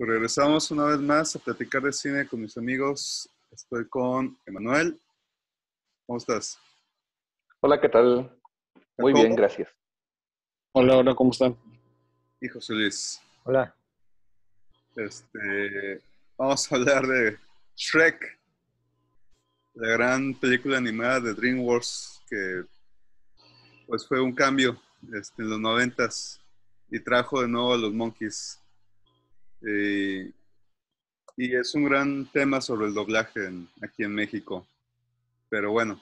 Pues regresamos una vez más a platicar de cine con mis amigos. Estoy con Emanuel. ¿Cómo estás? Hola, ¿qué tal? Muy bien, Jacobo gracias. Hola, hola, ¿cómo están? y José Luis. Hola. Vamos a hablar de Shrek, la gran película animada de DreamWorks que pues fue un cambio en los noventas y trajo de nuevo a los Monkeys. Eh, y es un gran tema sobre el doblaje aquí en México. Pero bueno,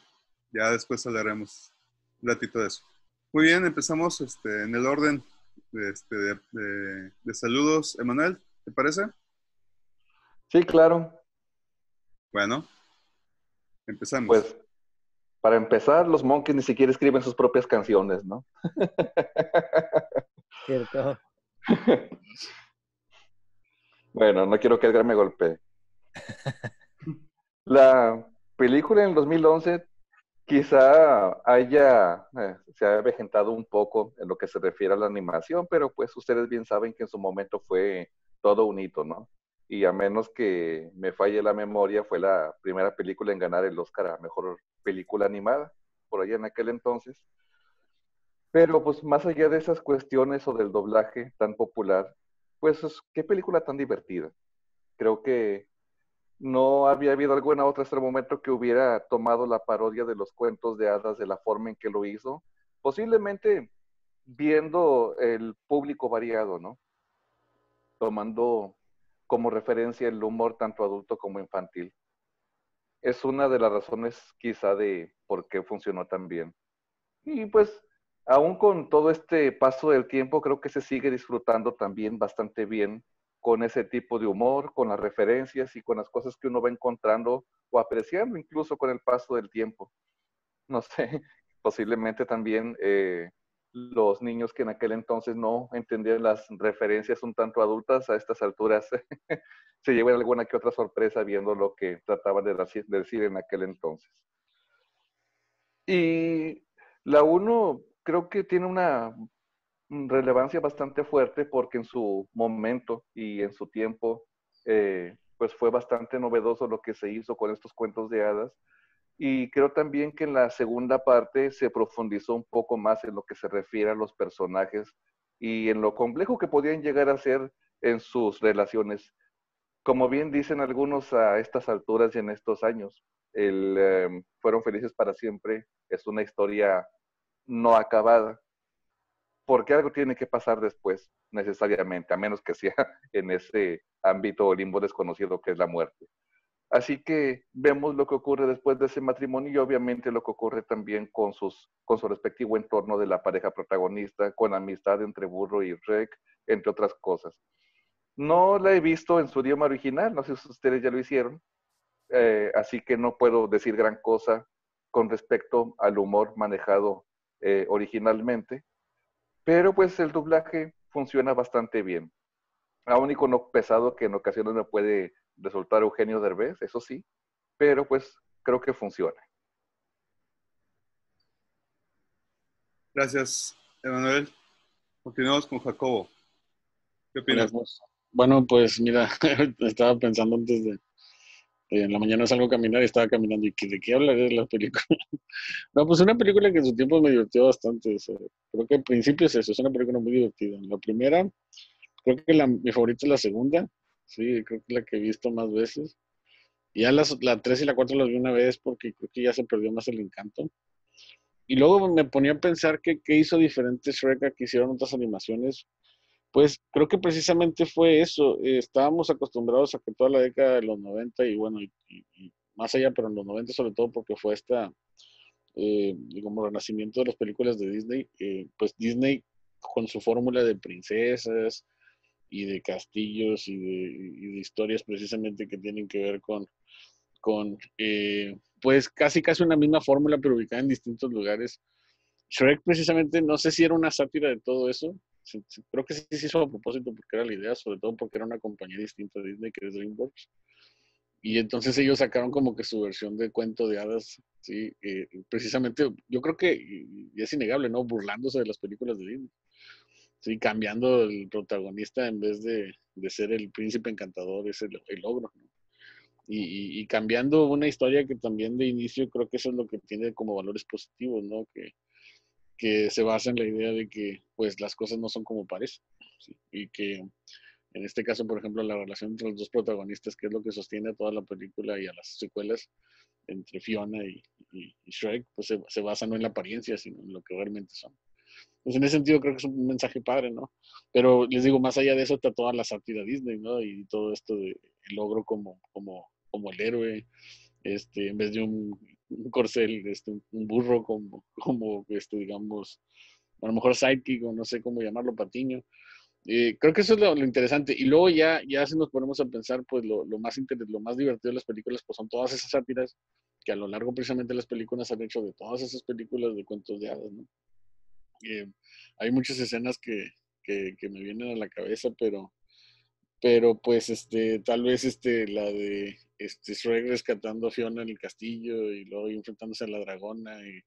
ya después hablaremos un ratito de eso. Muy bien, empezamos en el orden de saludos. Emanuel, ¿te parece? Sí, claro. Bueno, empezamos. Pues para empezar, los Monkeys ni siquiera escriben sus propias canciones, ¿no? Cierto. Bueno, no quiero que Edgar me golpee. La película en el 2011 quizá se haya avejentado un poco en lo que se refiere a la animación, pero pues ustedes bien saben que en su momento fue todo un hito, ¿no? Y a menos que me falle la memoria, fue la primera película en ganar el Oscar a Mejor Película Animada, por allá en aquel entonces. Pero pues más allá de esas cuestiones o del doblaje tan popular, pues qué película tan divertida. Creo que no había habido alguna otra hasta el momento que hubiera tomado la parodia de los cuentos de hadas de la forma en que lo hizo, posiblemente viendo el público variado, ¿no? Tomando como referencia el humor tanto adulto como infantil. Es una de las razones quizá de por qué funcionó tan bien. Y pues, aún con todo este paso del tiempo, creo que se sigue disfrutando también bastante bien con ese tipo de humor, con las referencias y con las cosas que uno va encontrando o apreciando incluso con el paso del tiempo. No sé, posiblemente también los niños que en aquel entonces no entendían las referencias un tanto adultas a estas alturas se llevan alguna que otra sorpresa viendo lo que trataban de decir en aquel entonces. Y la uno creo que tiene una relevancia bastante fuerte porque en su momento y en su tiempo, pues fue bastante novedoso lo que se hizo con estos cuentos de hadas. Y creo también que en la segunda parte se profundizó un poco más en lo que se refiere a los personajes y en lo complejo que podían llegar a ser en sus relaciones. Como bien dicen algunos a estas alturas y en estos años, Fueron felices para siempre es una historia no acabada, porque algo tiene que pasar después, necesariamente, a menos que sea en ese ámbito o limbo desconocido que es la muerte. Así que vemos lo que ocurre después de ese matrimonio y obviamente lo que ocurre también con su respectivo entorno de la pareja protagonista, con la amistad entre Burro y Rec, entre otras cosas. No la he visto en su idioma original, no sé si ustedes ya lo hicieron, así que no puedo decir gran cosa con respecto al humor manejado originalmente, pero pues el doblaje funciona bastante bien. Aún y con lo pesado que en ocasiones me puede resultar Eugenio Derbez, eso sí, pero pues creo que funciona. Gracias, Emanuel. Continuamos con Jacobo. ¿Qué Hola, opinas? pues. Bueno, pues mira, estaba pensando antes en la mañana salgo a caminar y estaba caminando y ¿de qué hablaré de la película? No, pues una película que en su tiempo me divirtió bastante. O sea, creo que al principio es eso, es una película muy divertida. La primera, creo que mi favorita es la segunda, sí, creo que es la que he visto más veces. Y ya la 3 y la 4 las vi una vez porque creo que ya se perdió más el encanto. Y luego me ponía a pensar qué hizo diferente Shrek a que hicieron otras animaciones. Pues creo que precisamente fue eso. Estábamos acostumbrados a que toda la década de los 90 y bueno, y más allá, pero en los 90 sobre todo porque fue como renacimiento de las películas de Disney, pues Disney con su fórmula de princesas y de castillos y de historias precisamente que tienen que ver con pues casi una misma fórmula pero ubicada en distintos lugares. Shrek precisamente, no sé si era una sátira de todo eso, creo que sí se hizo a propósito porque era la idea, sobre todo porque era una compañía distinta de Disney que es DreamWorks. Y entonces ellos sacaron como que su versión de cuento de hadas, sí, precisamente, yo creo que, y es innegable, ¿no? Burlándose de las películas de Disney. Sí, cambiando el protagonista en vez de ser el príncipe encantador, es el ogro, ¿no? Y cambiando una historia que también de inicio creo que eso es lo que tiene como valores positivos, ¿no? Que se basa en la idea de que pues las cosas no son como parecen, ¿sí? Y que en este caso, por ejemplo, la relación entre los dos protagonistas, que es lo que sostiene a toda la película y a las secuelas, entre Fiona y Shrek, pues se basa no en la apariencia, sino en lo que realmente son. Pues en ese sentido creo que es un mensaje padre, ¿no? Pero les digo, más allá de eso está toda la sátira Disney, ¿no? Y todo esto de el logro como el héroe, en vez de un corcel, un burro como digamos, a lo mejor sidekick o no sé cómo llamarlo, patiño. Creo que eso es lo interesante. Y luego ya si nos ponemos a pensar, pues lo más divertido de las películas, pues son todas esas sátiras que a lo largo precisamente de las películas han hecho de todas esas películas de cuentos de hadas, ¿no? Eh, Hay muchas escenas que me vienen a la cabeza, pero pues tal vez la de Shrek rescatando a Fiona en el castillo y luego enfrentándose a la dragona y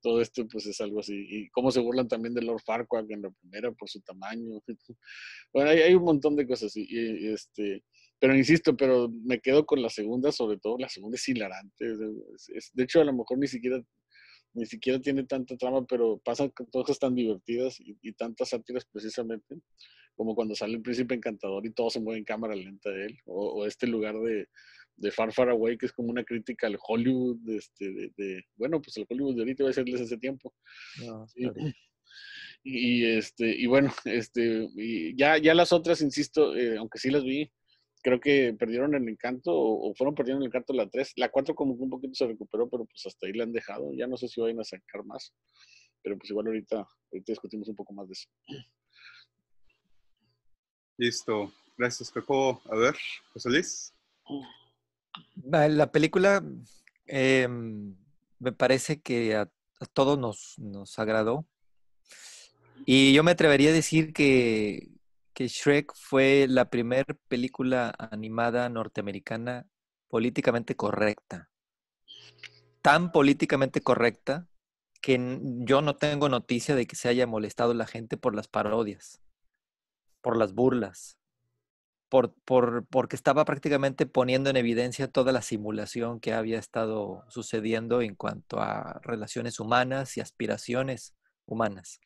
todo esto pues es algo así. Y cómo se burlan también de Lord Farquaad en la primera por su tamaño. Bueno, hay un montón de cosas pero insisto, pero me quedo con la segunda, sobre todo la segunda es hilarante. De hecho, a lo mejor ni siquiera tiene tanta trama, pero pasan cosas tan divertidas y tantas sátiras precisamente, como cuando sale el príncipe encantador y todo se mueve en cámara lenta de él, o este lugar de Far Far Away, que es como una crítica al Hollywood, bueno, pues el Hollywood de ahorita va a ser desde ese tiempo. No, Sí. claro. Y bueno, y ya las otras, insisto, aunque sí las vi, creo que perdieron el encanto o fueron perdiendo el encanto la 3. La 4 como que un poquito se recuperó, pero pues hasta ahí la han dejado. Ya no sé si vayan a sacar más, pero pues igual ahorita discutimos un poco más de eso. Listo. Gracias, Jacobo. A ver, José Luis. La película me parece que a todos nos agradó. Y yo me atrevería a decir que Shrek fue la primera película animada norteamericana políticamente correcta. Tan políticamente correcta que yo no tengo noticia de que se haya molestado la gente por las parodias, por las burlas, porque estaba prácticamente poniendo en evidencia toda la simulación que había estado sucediendo en cuanto a relaciones humanas y aspiraciones humanas.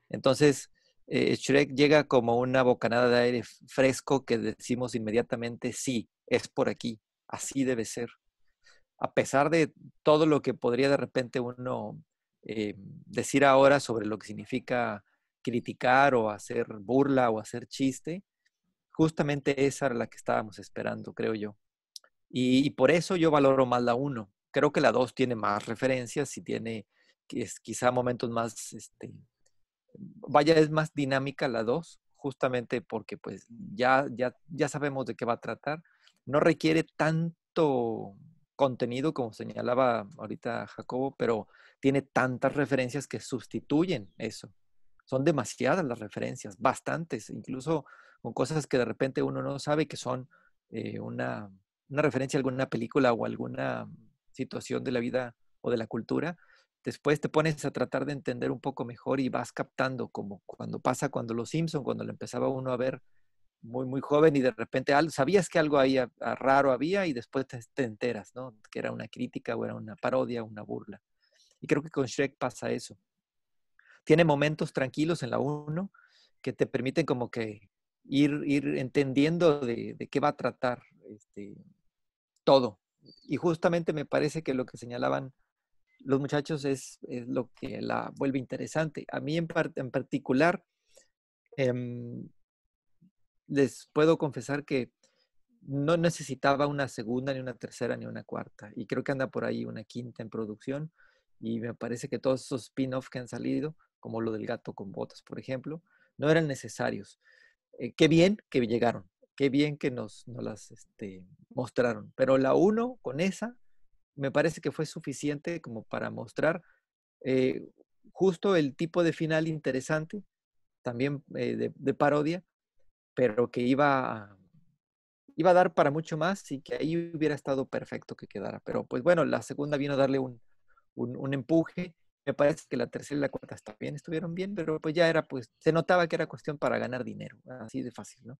Entonces, Shrek llega como una bocanada de aire fresco que decimos inmediatamente, sí, es por aquí, así debe ser. A pesar de todo lo que podría de repente uno decir ahora sobre lo que significa criticar o hacer burla o hacer chiste, justamente esa era la que estábamos esperando, creo yo. Y por eso yo valoro más la uno. Creo que la 2 tiene más referencias y tiene quizá momentos más, vaya, es más dinámica la 2 justamente porque pues ya sabemos de qué va a tratar. No requiere tanto contenido como señalaba ahorita Jacobo, pero tiene tantas referencias que sustituyen eso. Son demasiadas las referencias, bastantes, incluso con cosas que de repente uno no sabe que son una referencia a alguna película o alguna situación de la vida o de la cultura. Después te pones a tratar de entender un poco mejor y vas captando, como cuando pasa cuando Los Simpson, cuando lo empezaba uno a ver muy, muy joven y de repente sabías que algo ahí raro había y después te enteras, ¿no? Que era una crítica o era una parodia, una burla. Y creo que con Shrek pasa eso. Tiene momentos tranquilos en la 1 que te permiten como que ir entendiendo de qué va a tratar todo. Y justamente me parece que lo que señalaban los muchachos es lo que la vuelve interesante. A mí en particular, em, les puedo confesar que no necesitaba una segunda, ni una tercera, ni una cuarta. Y creo que anda por ahí una quinta en producción. Y me parece que todos esos spin-offs que han salido, como lo del gato con botas, por ejemplo, no eran necesarios. Qué bien que llegaron, qué bien que nos las mostraron. Pero la uno con esa, me parece que fue suficiente como para mostrar eh, justo el tipo de final interesante, también de parodia, pero que iba a dar para mucho más y que ahí hubiera estado perfecto que quedara. Pero pues bueno, la segunda vino a darle un empuje. Me parece que la tercera y la cuarta también estuvieron bien, pero pues ya era, pues, se notaba que era cuestión para ganar dinero, así de fácil, ¿no?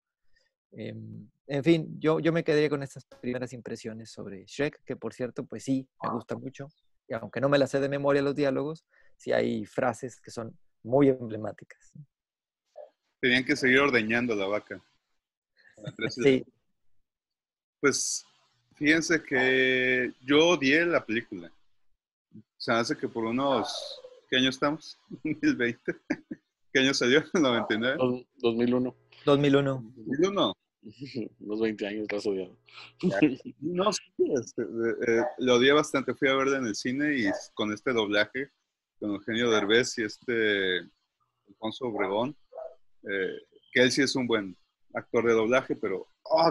En fin, yo me quedaría con estas primeras impresiones sobre Shrek, que por cierto, pues sí, me gusta mucho. Y aunque no me las sé de memoria los diálogos, sí hay frases que son muy emblemáticas. Tenían que seguir ordeñando la vaca. Sí, Pues fíjense que yo odié la película. Se hace que por unos... ¿Qué año estamos? 2020. ¿Qué año salió? 99. 2001. 2001. 2001. Unos 20 años la has odiado. No, sí, lo odié bastante. Fui a verla en el cine y con este doblaje, con Eugenio Derbez y Alfonso Obregón, que él sí es un buen actor de doblaje, pero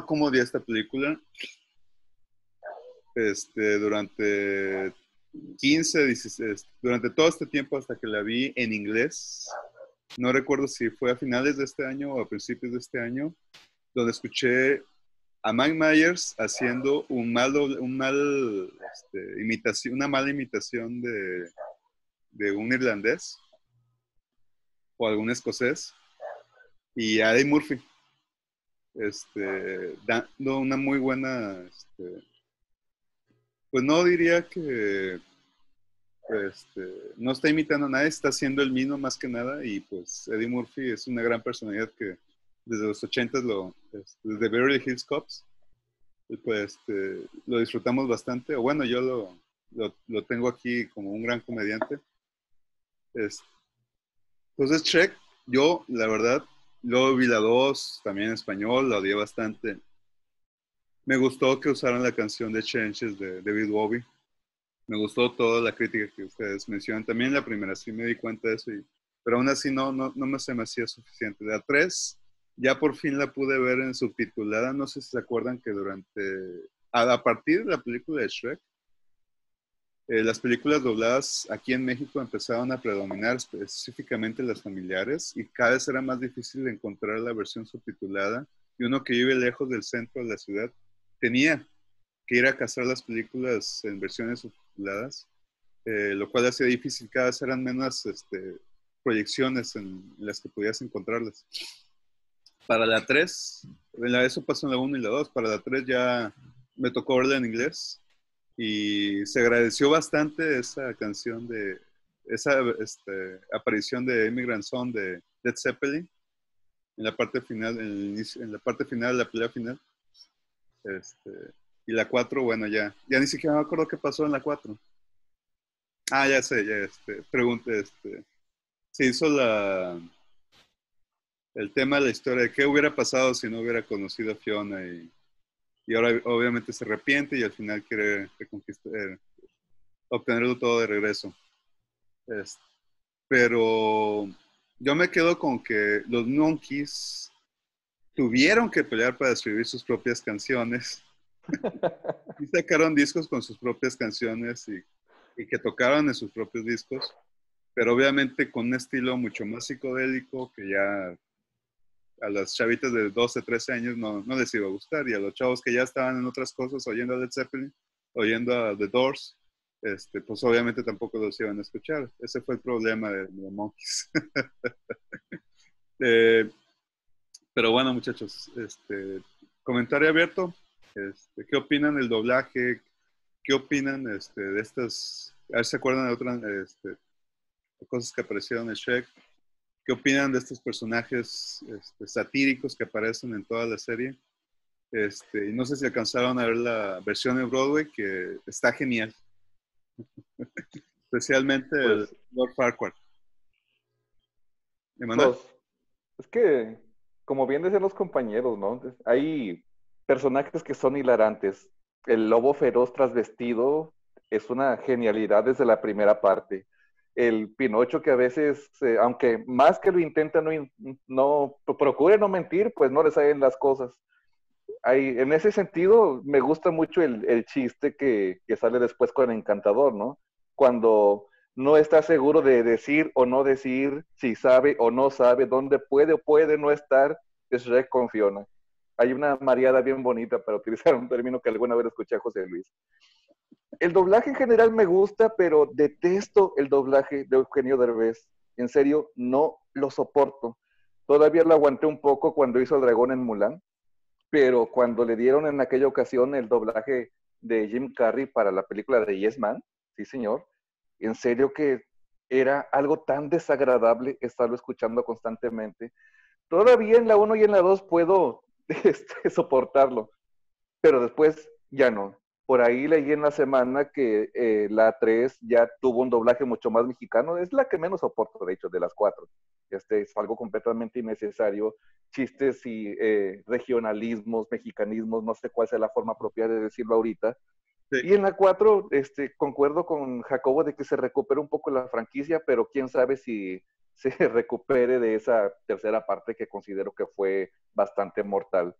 cómo odié esta película. Durante 15, 16, durante todo este tiempo hasta que la vi en inglés, no recuerdo si fue a finales de este año o a principios de este año, donde escuché a Mike Myers haciendo una mala imitación de un irlandés o algún escocés, y a Eddie Murphy dando una muy buena, pues no diría que no está imitando a nadie, está siendo el mismo más que nada, y pues Eddie Murphy es una gran personalidad que desde los 80 desde Beverly Hills Cops, pues lo disfrutamos bastante, o bueno, yo lo tengo aquí como un gran comediante. Entonces Shrek, yo la verdad, luego vi la 2, también en español, la odié bastante. Me gustó que usaran la canción de Changes de David Bowie. Me gustó toda la crítica que ustedes mencionan. También la primera sí me di cuenta de eso, pero aún así se me hacía suficiente. La 3 ya por fin la pude ver en subtitulada. No sé si se acuerdan que a partir de la película de Shrek, las películas dobladas aquí en México empezaron a predominar, específicamente las familiares, y cada vez era más difícil encontrar la versión subtitulada, y uno que vive lejos del centro de la ciudad tenía que ir a cazar las películas en versiones subtituladas, lo cual hacía difícil. Cada vez eran menos proyecciones en las que podías encontrarlas. Para la 3, eso pasó en la 1 y la 2, para la 3 ya me tocó verla en inglés, y se agradeció bastante esa canción esa aparición de Immigrant Song de Led Zeppelin en la parte final, en la parte final de la pelea final. Y la 4, bueno, ya ni siquiera me acuerdo qué pasó en la 4. Ya sé, pregunté, se hizo el tema de la historia de qué hubiera pasado si no hubiera conocido a Fiona, y ahora obviamente se arrepiente y al final quiere reconquistar, obtenerlo todo de regreso. Pero yo me quedo con que los Monkees tuvieron que pelear para escribir sus propias canciones y sacaron discos con sus propias canciones, y que tocaron en sus propios discos, pero obviamente con un estilo mucho más psicodélico que ya a las chavitas de 12, 13 años no les iba a gustar, y a los chavos que ya estaban en otras cosas, oyendo a Led Zeppelin, oyendo a The Doors, pues obviamente tampoco los iban a escuchar. Ese fue el problema de Monkees. Pero bueno, muchachos, comentario abierto. ¿Qué opinan del doblaje? ¿Qué opinan de estas? A ver si se acuerdan de otras cosas que aparecieron en Shrek. ¿Qué opinan de estos personajes satíricos que aparecen en toda la serie? Y no sé si alcanzaron a ver la versión de Broadway, que está genial. Especialmente el Pues Lord Farquaad. ¿Emanuel? es que, como bien decían los compañeros, ¿no? Hay personajes que son hilarantes. El lobo feroz trasvestido es una genialidad desde la primera parte. El Pinocho que a veces, aunque más que lo intenta no procure no mentir, pues no le salen las cosas. En ese sentido, me gusta mucho el chiste que sale después con el Encantador, ¿no? Cuando no está seguro de decir o no decir, si sabe o no sabe, dónde puede o puede no estar, Shrek con Fiona. Hay una mareada bien bonita para utilizar un término que alguna vez escuché a José Luis. El doblaje en general me gusta, pero detesto el doblaje de Eugenio Derbez. En serio, no lo soporto. Todavía lo aguanté un poco cuando hizo el dragón en Mulan, pero cuando le dieron en aquella ocasión el doblaje de Jim Carrey para la película de Yes Man, sí señor, en serio que era algo tan desagradable estarlo escuchando constantemente. Todavía en la 1 y en la 2 puedo soportarlo, pero después ya no. Por ahí leí en la semana que la 3 ya tuvo un doblaje mucho más mexicano. Es la que menos soporto, de hecho, de las 4. Es algo completamente innecesario. Chistes y regionalismos, mexicanismos, no sé cuál sea la forma propia de decirlo ahorita. Sí. Y en la 4, concuerdo con Jacobo de que se recupere un poco la franquicia, pero quién sabe si se recupere de esa tercera parte que considero que fue bastante mortal.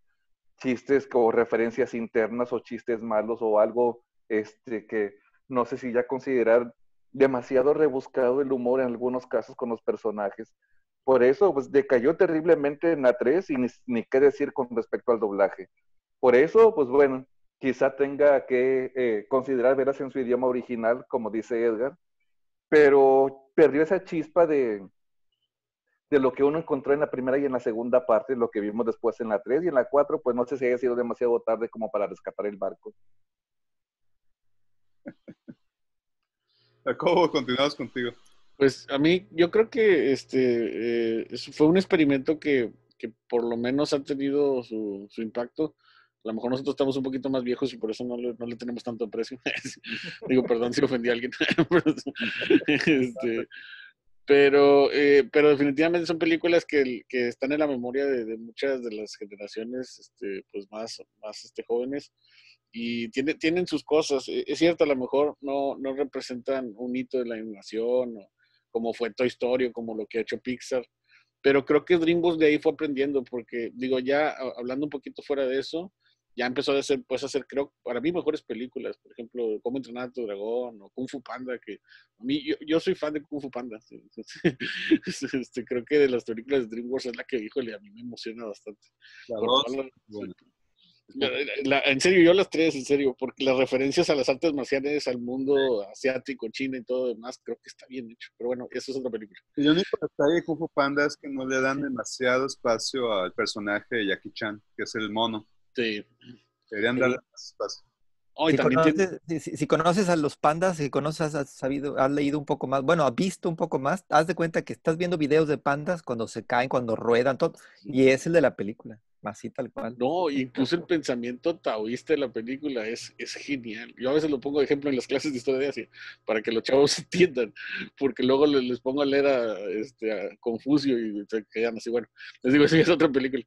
Chistes o referencias internas o chistes malos o algo que no sé si ya considerar demasiado rebuscado el humor en algunos casos con los personajes. Por eso, pues decayó terriblemente en la 3 y ni qué decir con respecto al doblaje. Por eso, pues bueno, quizá tenga que considerar verlas en su idioma original, como dice Edgar, pero perdió esa chispa de lo que uno encontró en la primera y en la segunda parte, lo que vimos después en la 3 y en la 4, pues no sé si haya sido demasiado tarde como para rescatar el barco. Jacobo, continuamos contigo. Pues a mí, yo creo que fue un experimento que por lo menos ha tenido su impacto. A lo mejor nosotros estamos un poquito más viejos y por eso no le tenemos tanto aprecio. Digo, perdón si ofendí a alguien. Pero definitivamente son películas que están en la memoria de muchas de las generaciones pues más jóvenes y tienen sus cosas. Es cierto, a lo mejor no representan un hito de la animación o como fue Toy Story o como lo que ha hecho Pixar, pero creo que DreamWorks de ahí fue aprendiendo porque digo, ya hablando un poquito fuera de eso, ya empezó a hacer, creo, para mí mejores películas, por ejemplo, Cómo entrenar a tu dragón o Kung Fu Panda, que a mí, yo soy fan de Kung Fu Panda. Creo que de las películas de DreamWorks es la que, híjole, a mí me emociona bastante. La Por 2, todas las- bueno. en serio, yo las tres, en serio, porque las referencias a las artes marciales, al mundo asiático, China y todo demás, creo que está bien hecho. Pero bueno, eso es otra película. El único detalle de Kung Fu Panda es que no le dan demasiado espacio al personaje de Jackie Chan, que es el mono. Sí. Deberían darle más espacio. Oh, y Si también tiene... conoces, si conoces a los pandas, si conoces, has sabido, has leído un poco más, bueno, has visto un poco más, haz de cuenta que estás viendo videos de pandas cuando se caen, cuando ruedan, todo, y es el de la película, así tal cual. No, incluso el pensamiento taoísta de la película es genial. Yo a veces lo pongo de ejemplo en las clases de historia de Asia, para que los chavos entiendan, porque luego les pongo a leer a Confucio y se quedan así, bueno, les digo, sí, es otra película.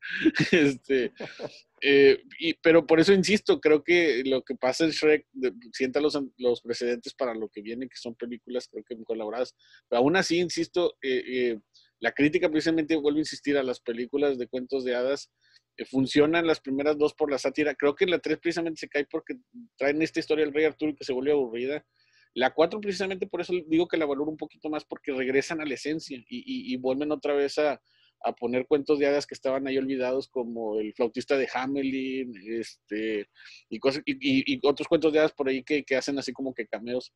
Pero por eso insisto, creo que lo que pasa en Shrek sienta los precedentes para lo que viene, que son películas, creo que mejor elaboradas. Pero aún así, insisto, la crítica precisamente vuelve a insistir a las películas de cuentos de hadas. Funcionan las primeras dos por la sátira. Creo que en la 3 precisamente se cae porque traen esta historia del Rey Arturo que se vuelve aburrida. La 4 precisamente por eso digo que la valoro un poquito más porque regresan a la esencia y vuelven otra vez a poner cuentos de hadas que estaban ahí olvidados, como el flautista de Hamelin, y otros cuentos de hadas por ahí que hacen así como que cameos,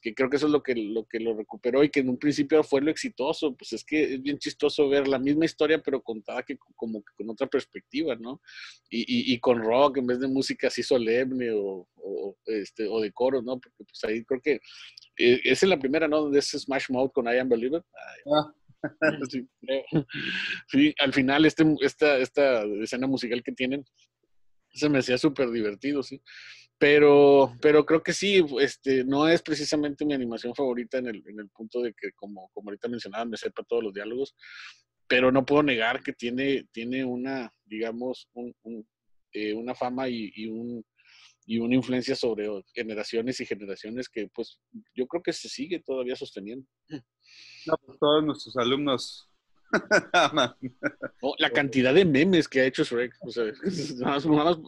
que creo que eso es lo que lo recuperó y que en un principio fue lo exitoso. Pues es que es bien chistoso ver la misma historia pero contada como que con otra perspectiva, ¿no? Y con rock en vez de música así solemne o de coros, ¿no? Porque pues ahí creo que es en la primera, ¿no? Donde es Smash Mouth con I Am Believer. Ah. Sí, sí, al final esta escena musical que tienen se me hacía súper divertido, sí. Pero creo que sí, no es precisamente mi animación favorita en el punto de que, como ahorita mencionaba, me sepa todos los diálogos, pero no puedo negar que tiene una, digamos, una fama y una influencia sobre generaciones y generaciones que, pues, yo creo que se sigue todavía sosteniendo. No, pues todos nuestros alumnos aman. Oh, la cantidad de memes que ha hecho Shrek. O sea,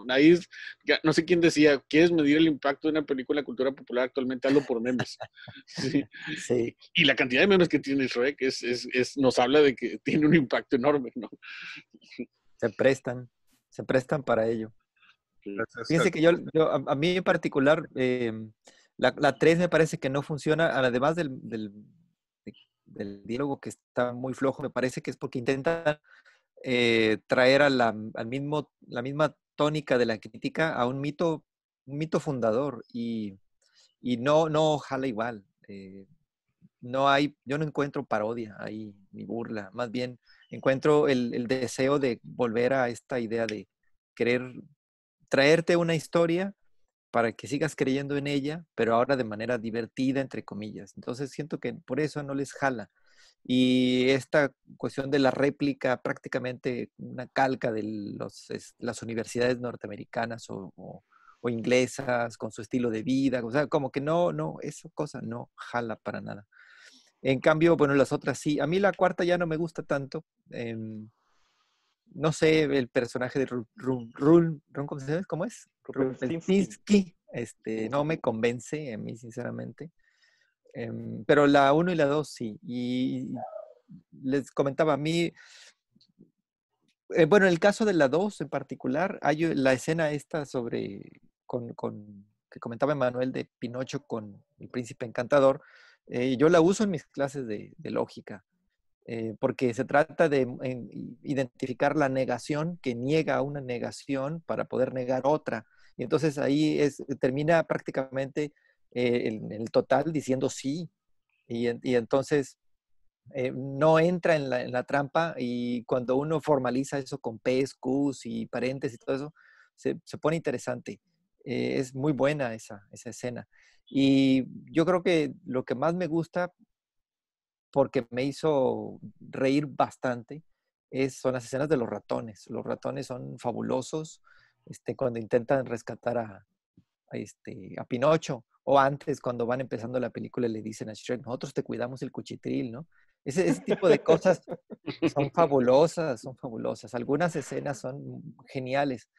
ahí no sé quién decía, ¿quieres medir el impacto de una película de cultura popular actualmente? Hazlo por memes. Sí. Sí. Y la cantidad de memes que tiene Shrek nos habla de que tiene un impacto enorme, ¿no? Se prestan para ello. Sí. Gracias, Fíjense que a mí en particular, La 3 me parece que no funciona, además del diálogo que está muy flojo, me parece que es porque intentan traer la misma tónica de la crítica a un mito fundador y no jala igual. Yo no encuentro parodia ahí, ni burla, más bien encuentro el deseo de volver a esta idea de querer traerte una historia para que sigas creyendo en ella, pero ahora de manera divertida, entre comillas. Entonces siento que por eso no les jala. Y esta cuestión de la réplica, prácticamente una calca de las universidades norteamericanas o inglesas, con su estilo de vida, o sea, como que esa cosa no jala para nada. En cambio, bueno, las otras sí. A mí la cuarta ya no me gusta tanto. No sé, el personaje de ¿cómo se llama? ¿Cómo es? Rumpelstiltskin. Rumpelstiltskin, no me convence a mí, sinceramente. Pero la 1 y la 2 sí. Y les comentaba a mí, bueno, en el caso de la 2 en particular, hay la escena esta que comentaba Emanuel de Pinocho con el príncipe encantador. Yo la uso en mis clases de lógica. Porque se trata de identificar la negación que niega una negación para poder negar otra. Y entonces ahí termina prácticamente el total diciendo sí. Y entonces no entra en la trampa y cuando uno formaliza eso con P's, Q's y paréntesis y todo eso, se pone interesante. Es muy buena esa escena. Y yo creo que lo que más me gusta porque me hizo reír bastante, son las escenas de los ratones. Los ratones son fabulosos, cuando intentan rescatar a Pinocho, o antes, cuando van empezando la película y le dicen a Shrek, nosotros te cuidamos el cuchitril, ¿no? Ese tipo de cosas son fabulosas, son fabulosas. Algunas escenas son geniales.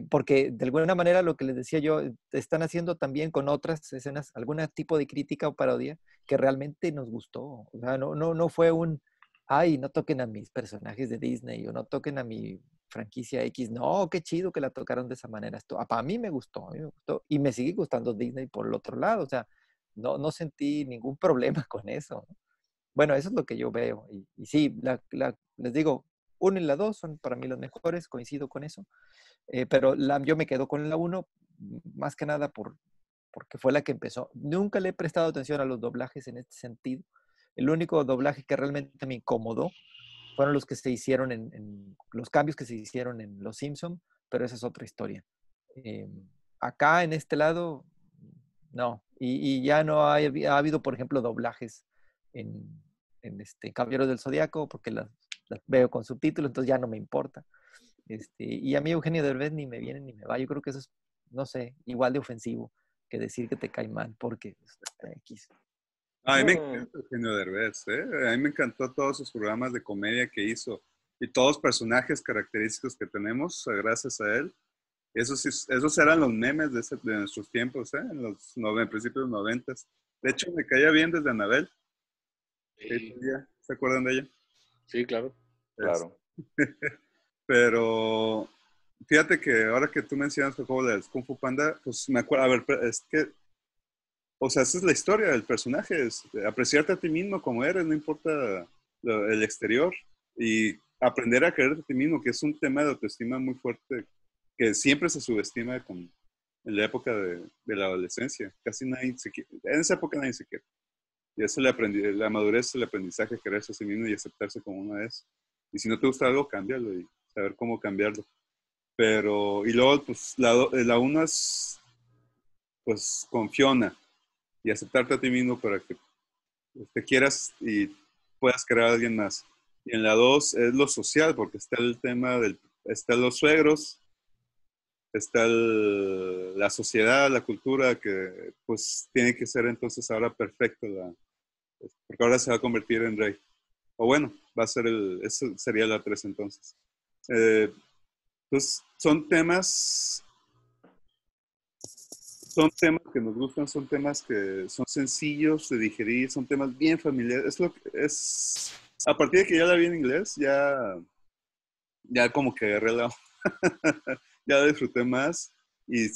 Porque de alguna manera lo que les decía yo, están haciendo también con otras escenas algún tipo de crítica o parodia que realmente nos gustó. O sea, no fue ay, no toquen a mis personajes de Disney o no toquen a mi franquicia X. No, qué chido que la tocaron de esa manera. Para mí me gustó, a mí me gustó. Y me sigue gustando Disney por el otro lado. O sea, no sentí ningún problema con eso, ¿no? Bueno, eso es lo que yo veo. Y sí, les digo, 1 y la 2 son para mí los mejores, coincido con eso. Pero yo me quedo con la 1 más que nada porque fue la que empezó. Nunca le he prestado atención a los doblajes en este sentido. El único doblaje que realmente me incomodó fueron los que se hicieron los cambios que se hicieron en Los Simpson, pero esa es otra historia. Eh, Acá en este lado, no. Y ya no ha habido, por ejemplo, doblajes en Caballeros del Zodiaco, porque las veo con subtítulos, entonces ya no me importa. Y a mí Eugenio Derbez ni me viene ni me va. Yo creo que eso es, no sé, igual de ofensivo que decir que te cae mal, porque X. A mí me encanta Eugenio Derbez, ¿eh? A mí me encantó todos sus programas de comedia que hizo y todos los personajes característicos que tenemos gracias a él. Esos eran los memes de nuestros tiempos, ¿eh? En principios de los 90. De hecho, me caía bien desde Anabel. Sí, ¿Se acuerdan de ella? sí, claro. Claro. Pero fíjate que ahora que tú mencionas Jacobo de Kung Fu Panda, pues me acuerdo, a ver, es que, o sea, esa es la historia del personaje, es apreciarte a ti mismo como eres, no importa el exterior, y aprender a quererte a ti mismo, que es un tema de autoestima muy fuerte, que siempre se subestima en la época de la adolescencia. Casi nadie en esa época nadie se quiere. Y eso la madurez es el aprendizaje, quererse a sí mismo y aceptarse como uno es. Y si no te gusta algo, cámbialo y saber cómo cambiarlo. Pero, y luego, pues, la uno es, pues, con Fiona y aceptarte a ti mismo para que te quieras y puedas crear a alguien más. Y en la dos es lo social, porque está el tema están los suegros, está la sociedad, la cultura, que pues tiene que ser entonces ahora perfecto, porque ahora se va a convertir en rey. O bueno, va a ser eso sería la 3 entonces. Pues son temas que nos gustan, son temas que son sencillos de digerir, son temas bien familiares. A partir de que ya la vi en inglés, ya como que agarré ya la disfruté más y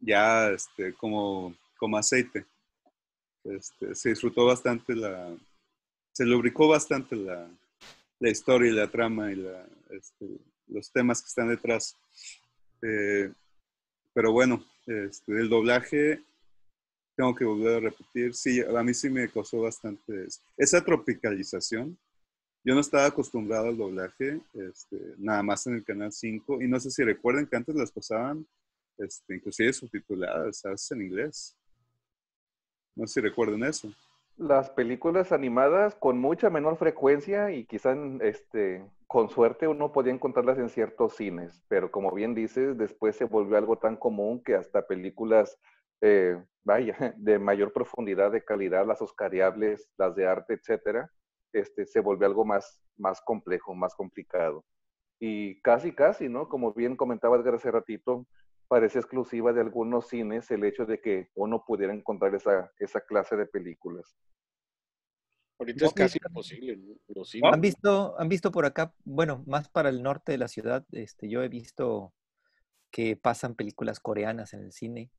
ya como aceite. Se disfrutó bastante se lubricó bastante la historia y la trama y los temas que están detrás. Pero bueno, el doblaje, tengo que volver a repetir, sí, a mí sí me causó bastante esa tropicalización. Yo no estaba acostumbrado al doblaje, nada más en el Canal 5, y no sé si recuerden que antes las pasaban, inclusive subtituladas, a veces en inglés. No sé si recuerden eso. Las películas animadas con mucha menor frecuencia y quizá con suerte uno podía encontrarlas en ciertos cines, pero como bien dices, después se volvió algo tan común que hasta películas, vaya, de mayor profundidad de calidad, las oscariables, las de arte, etcétera, se volvió algo más complejo, más complicado. Y casi, ¿no? Como bien comentaba Edgar hace ratito, parece exclusiva de algunos cines el hecho de que uno pudiera encontrar esa clase de películas. Ahorita es casi imposible, ¿no? Los ¿Ah? cines. ¿Han visto por acá, bueno, más para el norte de la ciudad, yo he visto que pasan películas coreanas en el cine?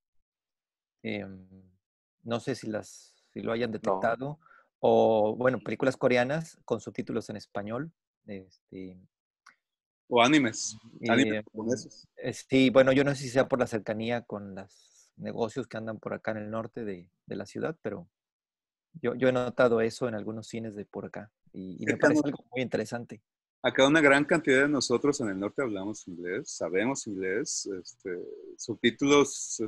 Em, no sé si lo hayan No, detectado, o bueno, películas coreanas con subtítulos en español. Este, O animes eh, japoneses. sí, bueno, yo no sé si sea por la cercanía con los negocios que andan por acá en el norte de la ciudad, pero yo he notado eso en algunos cines de por acá y me parece algo muy interesante. Acá una gran cantidad de nosotros en el norte hablamos inglés, sabemos inglés, subtítulos,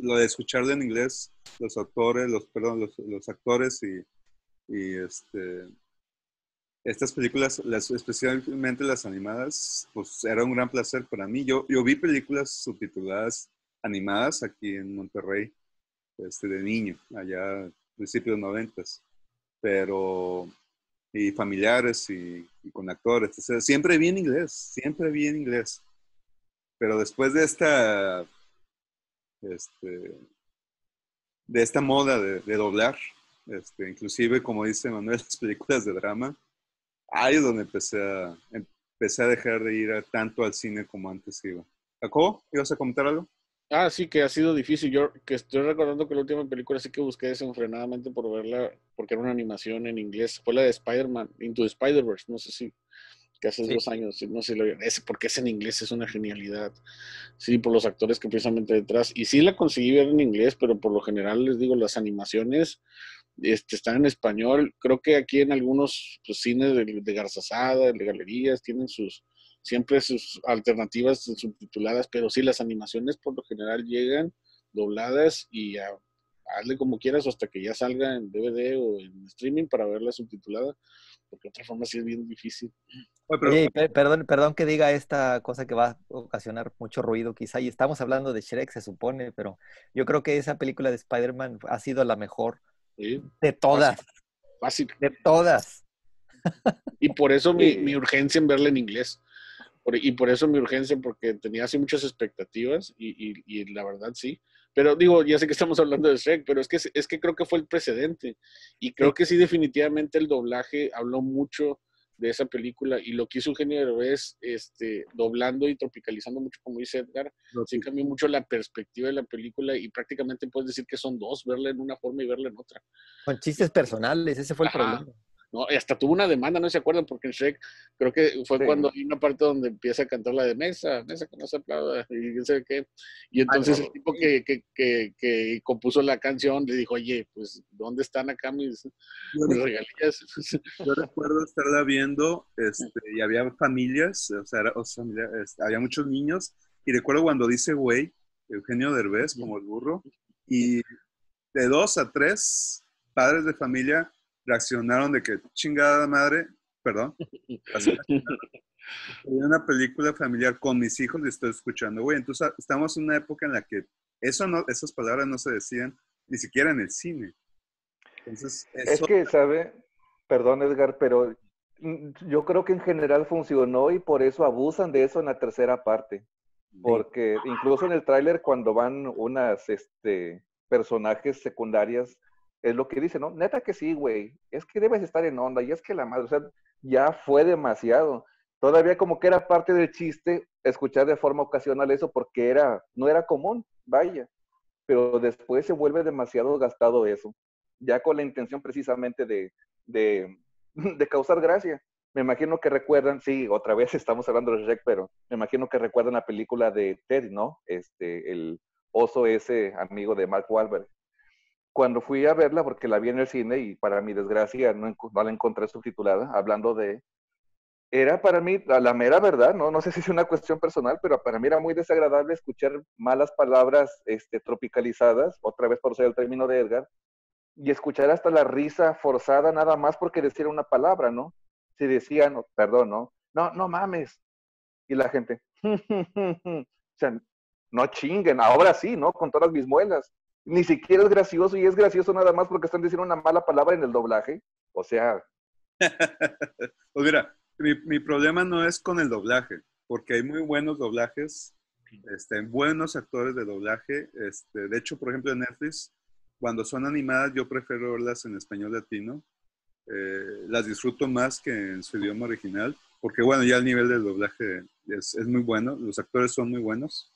lo de escucharlo en inglés, los autores, los actores y estas películas, especialmente las animadas, pues era un gran placer para mí. Yo vi películas subtituladas animadas aquí en Monterrey, de niño, allá a principios de noventas, pero y familiares y con actores. O sea, siempre vi en inglés. Pero después este, de esta moda de doblar, inclusive como dice Manuel, las películas de drama, ahí es donde empecé a dejar de ir tanto al cine como antes iba. ¿Jacobo? ¿Ibas a comentar algo? Ah, sí, que ha sido difícil. Yo que estoy recordando que la última película sí que busqué desenfrenadamente por verla, porque era una animación en inglés. Fue la de Spider-Man, Into the Spider-Verse. No sé si, que hace Sí. 2 años, no sé si lo ese, porque es en inglés, es una genialidad. Sí, por los actores que precisamente detrás. Y sí la conseguí ver en inglés, pero por lo general les digo, las animaciones están en español. Creo que aquí en algunos pues, cines de Garzazada, de galerías, tienen siempre sus alternativas subtituladas, pero sí, las animaciones por lo general llegan dobladas y hazle como quieras hasta que ya salga en DVD o en streaming para verla subtitulada, porque de otra forma sí es bien difícil. Oye, pero, Oye, y perdón que diga esta cosa que va a ocasionar mucho ruido, quizá, y estamos hablando de Shrek, se supone, pero yo creo que esa película de Spider-Man ha sido la mejor ¿Sí? de Fácil, todas, fácil. de todas. Y por eso mi sí. urgencia en verla en inglés. Y por eso mi urgencia, porque tenía así muchas expectativas y la verdad sí. Pero digo, ya sé que estamos hablando de Shrek, pero es que creo que fue el precedente. Y creo Sí, que sí, definitivamente el doblaje habló mucho de esa película y lo que hizo Eugenio Derbez, doblando y tropicalizando mucho, como dice Edgar, sí cambió mucho la perspectiva de la película y prácticamente puedes decir que son dos, verla en una forma y verla en otra. con chistes personales, ese fue el Ajá. problema. No, y hasta tuvo una demanda, no se acuerdan, porque en Shrek creo que fue Sí, cuando hay una parte donde empieza a cantar la de mesa que no se aplauda, y no sé qué. Y ay, entonces el tipo sí, que compuso la canción le dijo, oye, pues, ¿dónde están acá yo, mis regalías? yo recuerdo estarla viendo, y había familias, había muchos niños, y recuerdo cuando dice güey, Eugenio Derbez, como el burro, y de 2 a 3 padres de familia reaccionaron de que chingada madre, perdón, así era una película familiar con mis hijos y estoy escuchando, güey, entonces estamos en una época en la que esas palabras no se decían ni siquiera en el cine. Entonces, es eso, que, ¿sabe? Perdón, Edgar, pero yo creo que en general funcionó y por eso abusan de eso en la tercera parte. Porque incluso en el tráiler cuando van unas personajes secundarias, es lo que dicen, ¿no? Neta que sí, güey, es que debes estar en onda, y es que la madre, o sea, ya fue demasiado. Todavía como que era parte del chiste escuchar de forma ocasional eso porque no era común, vaya. pero después se vuelve demasiado gastado eso, ya con la intención precisamente de, de causar gracia. Me imagino que recuerdan, sí, otra vez estamos hablando de Shrek, pero me imagino que recuerdan la película de Ted, ¿no? El oso ese amigo de Mark Wahlberg. Cuando fui a verla, porque la vi en el cine y para mi desgracia no la encontré subtitulada, hablando de... Era para mí, la mera verdad, ¿no? No sé si es una cuestión personal, pero para mí era muy desagradable escuchar malas palabras tropicalizadas, otra vez por usar el término de Edgar, y escuchar hasta la risa forzada nada más porque decían una palabra, ¿no? Si decían, perdón, ¿no? No, no mames. Y la gente, o sea, no chinguen, ahora sí, ¿no? Con todas mis muelas. Ni siquiera es gracioso y es gracioso nada más porque están diciendo una mala palabra en el doblaje. O sea, Pues mira, mi problema no es con el doblaje, porque hay muy buenos doblajes, buenos actores de doblaje. De hecho, por ejemplo, en Netflix, cuando son animadas, yo prefiero verlas en español latino. Las disfruto más que en su idioma original, porque bueno, ya el nivel del doblaje es muy bueno, los actores son muy buenos.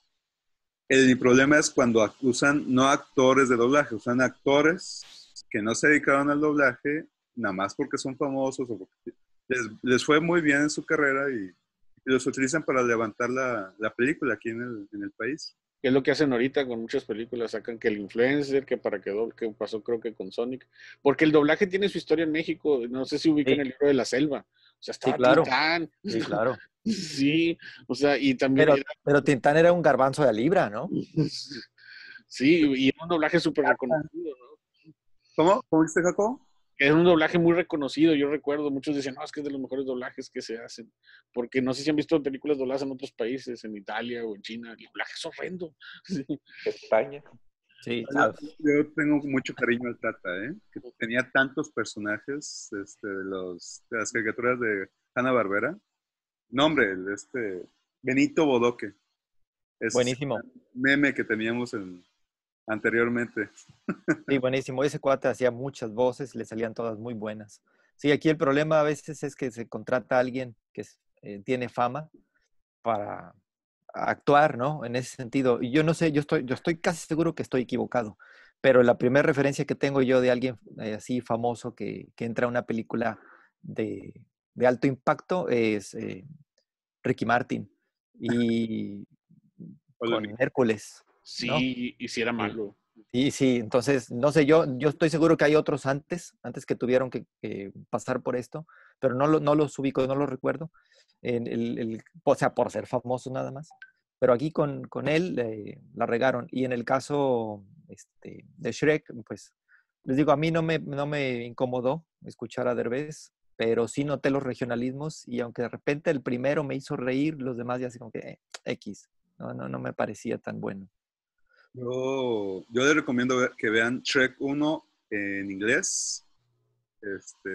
Mi problema es cuando usan no actores de doblaje, usan actores que no se dedicaron al doblaje, nada más porque son famosos o porque les fue muy bien en su carrera y los utilizan para levantar la película aquí en el país. Que es lo que hacen ahorita con muchas películas, sacan que el influencer, que para que pasó creo que con Sonic, porque el doblaje tiene su historia en México, no sé si ubican Sí, el libro de la selva, o sea, sí, estaba claro. Tintán, Sí, claro. sí, o sea, y también Pero Tintán era un garbanzo de libra, ¿no? sí, y era un doblaje súper reconocido, ¿no? ¿Cómo? ¿Cómo dice Jacobo? Era un doblaje muy reconocido, yo recuerdo, muchos decían, no, es que es de los mejores doblajes que se hacen, porque no sé si han visto películas dobladas en otros países, en Italia o en China, el doblaje es horrendo. Sí. España. Sí, Yo, ah, yo tengo mucho cariño al Tata, ¿eh? Que tenía tantos personajes de las caricaturas de Hanna-Barbera. No, hombre, Benito Bodoque. Ese es buenísimo. el meme que teníamos anteriormente. Sí, buenísimo. Ese cuate hacía muchas voces y le salían todas muy buenas. Sí, aquí el problema a veces es que se contrata a alguien que tiene fama para actuar, ¿no? En ese sentido. Y yo no sé, yo estoy casi seguro que estoy equivocado, pero la primera referencia que tengo yo de alguien así famoso que entra a una película de, de alto impacto es Ricky Martin y Hola, con Hércules, ¿no? Sí, y si era Sí. malo. Y sí, entonces, no sé, yo estoy seguro que hay otros antes que tuvieron que pasar por esto, pero no los ubico, no los recuerdo, o sea, por ser famosos nada más. Pero aquí con él la regaron. Y en el caso de Shrek, pues, les digo, a mí no me incomodó escuchar a Derbez, pero sí noté los regionalismos y aunque de repente el primero me hizo reír, los demás ya así como que X, no me parecía tan bueno. yo les recomiendo que vean Shrek 1 en inglés,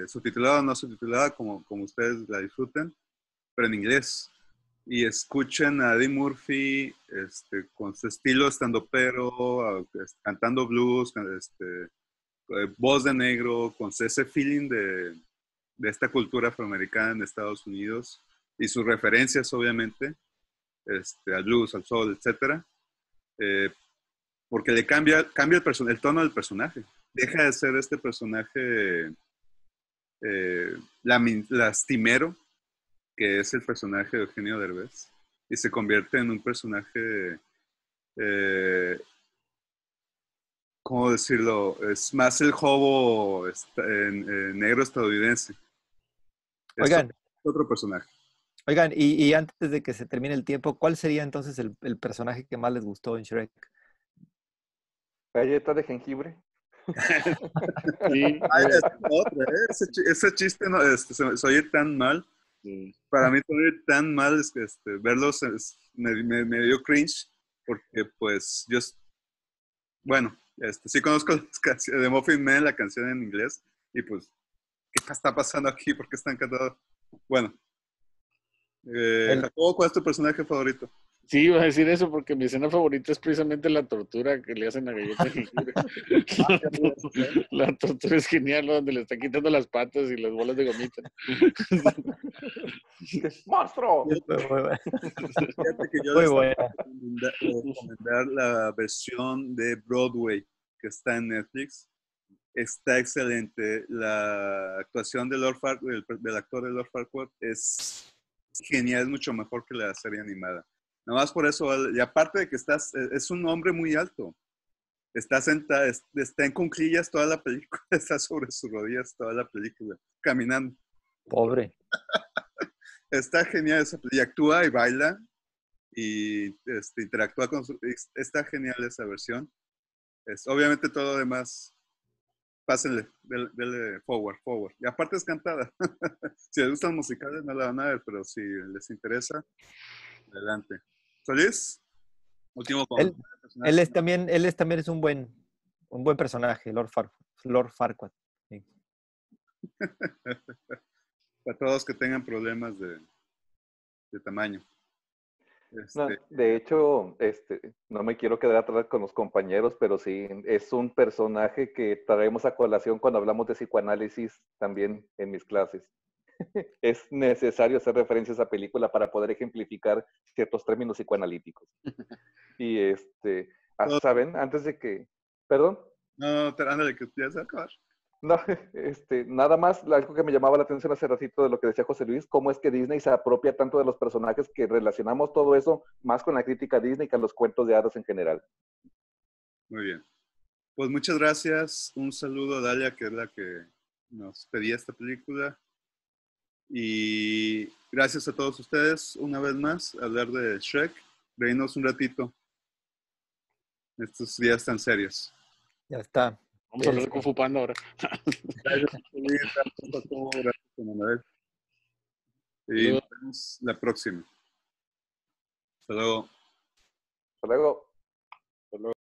subtitulada o no subtitulada, como ustedes la disfruten, pero en inglés. Y escuchen a Eddie Murphy con su estilo estandopero, cantando blues, voz de negro, con ese feeling de esta cultura afroamericana en Estados Unidos y sus referencias, obviamente, al blues, al soul, etcétera. Porque le cambia el tono del personaje. Deja de ser este personaje lastimero, que es el personaje de Eugenio Derbez, y se convierte en un personaje, ¿cómo decirlo? Es más el hobo negro estadounidense. Es Oigan, otro personaje. Oigan, y antes de que se termine el tiempo, ¿cuál sería entonces el personaje que más les gustó en Shrek? Galleta de jengibre. Sí, Ay, otra, ¿eh? Ese chiste no, se oye tan mal. sí. Para mí se oye tan mal verlos, me dio cringe, porque pues bueno, sí conozco las canciones de Muffin Man, la canción en inglés, y pues, ¿qué está pasando aquí? ¿Por qué están cantando? Bueno, El, Jacobo, ¿cuál es tu personaje favorito? Sí, iba a decir eso porque mi escena favorita es precisamente la tortura que le hacen a Galleta de jengibre. La tortura es genial, ¿no? Donde le están quitando las patas y las bolas de gomita. ¡Monstruo! Fíjate que yo Muy les buena. recomendar la versión de Broadway que está en Netflix. Está excelente. La actuación de del actor de Lord Farquaad es genial, es mucho mejor que la serie animada. Nada más por eso, y aparte de que es un hombre muy alto. Está sentado, está en cuclillas toda la película, está sobre sus rodillas toda la película, caminando. Pobre. Está genial esa película. Y actúa y baila y interactúa está genial esa versión. Obviamente todo lo demás, pásenle, dele forward. Y aparte es cantada. Si les gustan musicales no la van a ver, pero si les interesa, adelante. ¿Solís? Último Él, comentario. él es también es un buen personaje, Lord Farquaad. Sí. Para todos que tengan problemas de tamaño. No, de hecho, no me quiero quedar atrás con los compañeros, pero sí, es un personaje que traemos a colación cuando hablamos de psicoanálisis también en mis clases. Es necesario hacer referencia a esa película para poder ejemplificar ciertos términos psicoanalíticos. Y ¿saben? Antes de que, perdón, No, ándale, que ya se va a acabar. no, nada más algo que me llamaba la atención hace ratito de lo que decía José Luis, cómo es que Disney se apropia tanto de los personajes que relacionamos todo eso más con la crítica a Disney que a los cuentos de hadas en general. Muy bien. Pues muchas gracias. Un saludo a Dalia, que es la que nos pedía esta película. Y gracias a todos ustedes una vez más a hablar de Shrek. Reímos un ratito estos días tan serios. Ya está. Vamos a hablar de Kung Fu Panda ahora. Gracias, Paco. Gracias, Manuel. Y nos vemos la próxima. Hasta luego. Hasta luego.